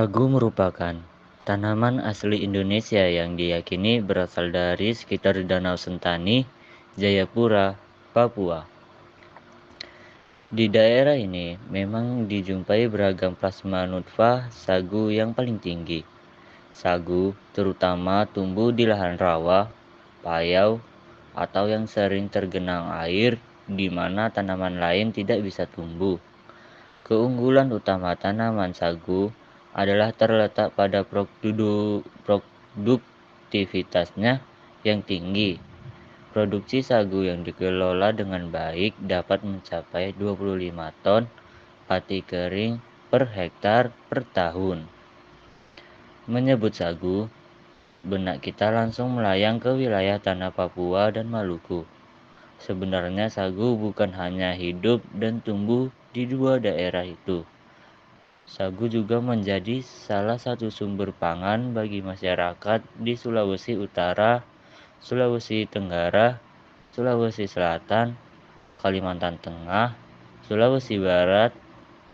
Sagu merupakan tanaman asli Indonesia yang diyakini berasal dari sekitar Danau Sentani, Jayapura, Papua. Di daerah ini memang dijumpai beragam plasma nutfah sagu yang paling tinggi. Sagu terutama tumbuh di lahan rawa, payau, atau yang sering tergenang air di mana tanaman lain tidak bisa tumbuh. Keunggulan utama tanaman sagu adalah terletak pada produktivitasnya yang tinggi. Produksi sagu yang dikelola dengan baik dapat mencapai 25 ton pati kering per hektar per tahun. Menyebut sagu, benak kita langsung melayang ke wilayah tanah Papua dan Maluku. Sebenarnya sagu bukan hanya hidup dan tumbuh di dua daerah itu. Sagu juga menjadi salah satu sumber pangan bagi masyarakat di Sulawesi Utara, Sulawesi Tenggara, Sulawesi Selatan, Kalimantan Tengah, Sulawesi Barat,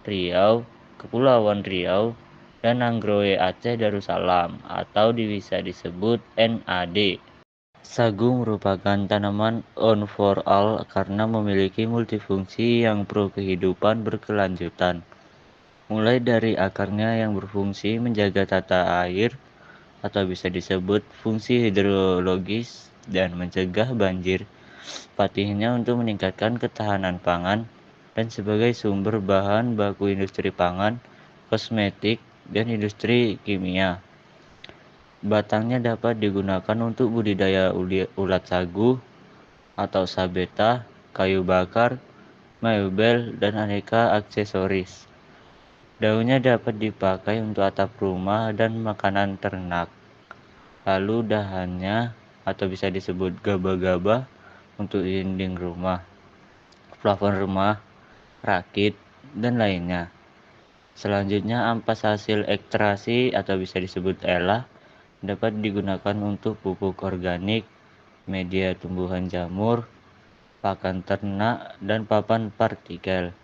Riau, Kepulauan Riau, dan Nanggroe Aceh Darussalam atau bisa disebut NAD. Sagu merupakan tanaman on for all karena memiliki multifungsi yang pro kehidupan berkelanjutan. Mulai dari akarnya yang berfungsi menjaga tata air atau bisa disebut fungsi hidrologis dan mencegah banjir, patihnya untuk meningkatkan ketahanan pangan, dan sebagai sumber bahan baku industri pangan, kosmetik, dan industri kimia. Batangnya dapat digunakan untuk budidaya ulat sagu atau sabeta, kayu bakar, mebel, dan aneka aksesoris. Daunnya dapat dipakai untuk atap rumah dan makanan ternak. Lalu dahannya atau bisa disebut gaba-gaba untuk dinding rumah, plafon rumah, rakit, dan lainnya. Selanjutnya ampas hasil ekstraksi atau bisa disebut elah dapat digunakan untuk pupuk organik, media tumbuhan jamur, pakan ternak, dan papan partikel.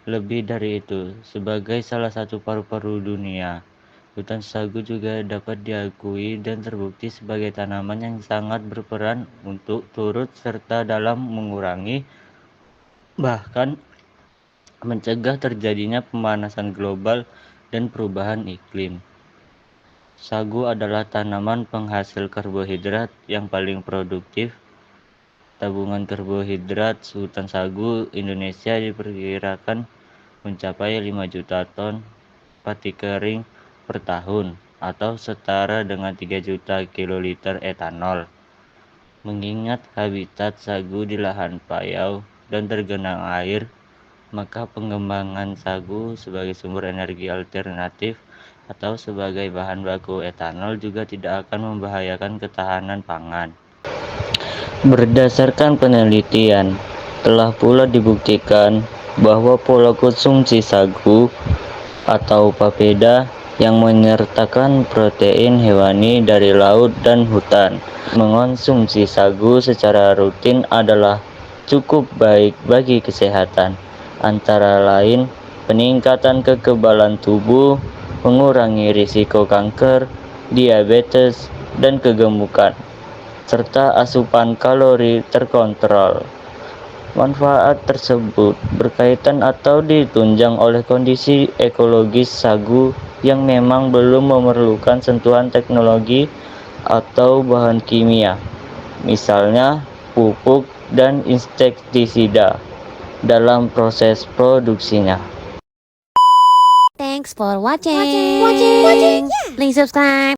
Lebih dari itu, sebagai salah satu paru-paru dunia, hutan sagu juga dapat diakui dan terbukti sebagai tanaman yang sangat berperan untuk turut serta dalam mengurangi, bahkan mencegah terjadinya pemanasan global dan perubahan iklim. Sagu adalah tanaman penghasil karbohidrat yang paling produktif. Tabungan karbohidrat hutan sagu Indonesia diperkirakan mencapai 5 juta ton pati kering per tahun atau setara dengan 3 juta kiloliter etanol. Mengingat habitat sagu di lahan payau dan tergenang air, maka pengembangan sagu sebagai sumber energi alternatif atau sebagai bahan baku etanol juga tidak akan membahayakan ketahanan pangan. Berdasarkan penelitian, telah pula dibuktikan bahwa pola konsumsi sagu atau papeda yang menyertakan protein hewani dari laut dan hutan. Mengonsumsi sagu secara rutin adalah cukup baik bagi kesehatan, antara lain peningkatan kekebalan tubuh, mengurangi risiko kanker, diabetes, dan kegemukan, serta asupan kalori terkontrol. Manfaat tersebut berkaitan atau ditunjang oleh kondisi ekologis sagu yang memang belum memerlukan sentuhan teknologi atau bahan kimia, misalnya pupuk dan insektisida dalam proses produksinya. Thanks for watching. Please subscribe.